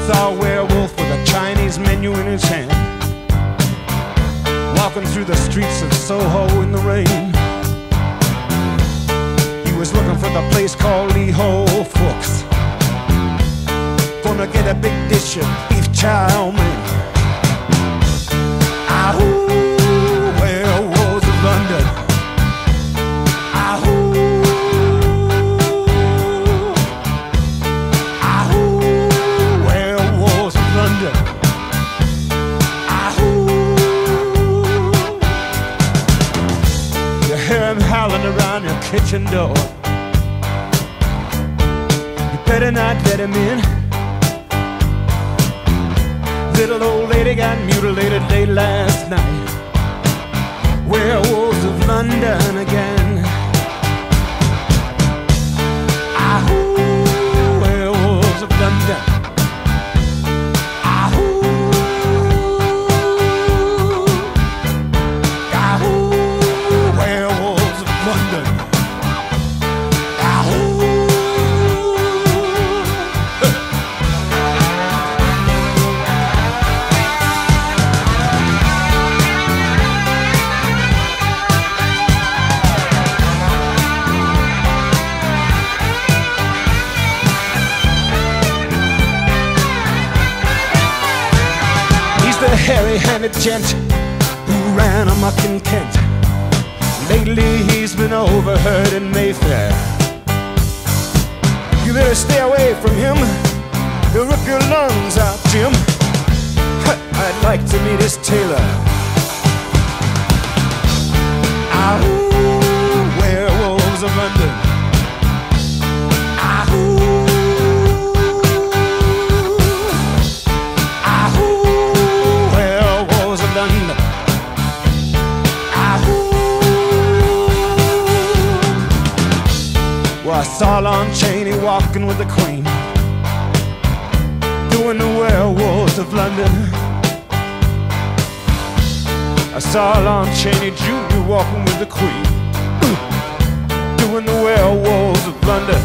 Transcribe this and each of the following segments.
saw a werewolf with a Chinese menu in his hand, walking through the streets of Soho in the rain. He was looking for the place called Lee Ho Fook's, gonna get a big dish of beef chow mein. Ahoo, werewolves of London. Ahoo, ahoo, werewolves of London. Ahoo, you hear him howling around your kitchen door. You better not let him in. Little old lady got mutilated late last night. Werewolves of London again. Ahoo, werewolves of London. Ahoo, ahoo, werewolves of London. Ahoo. The hairy-handed gent who ran amok in Kent. Lately he's been overheard in Mayfair. You better stay away from him, he'll rip your lungs out, Jim. I'd like to meet his tailor. Ahoo, werewolves of London. Ahoo. Well, I saw Lon Chaney walking with the Queen, doing the werewolves of London. I saw Lon Chaney Jr. walking with the Queen, doing the werewolves of London.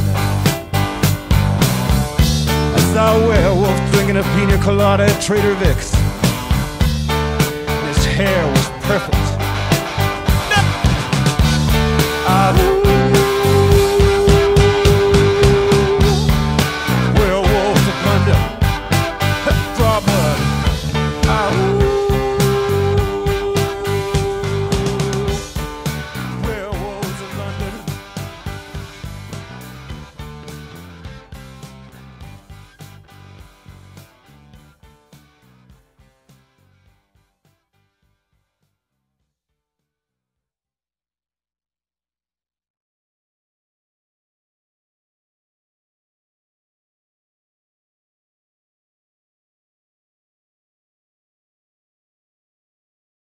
I saw a werewolf drinking a pina colada at Trader Vic's, and his hair was perfect.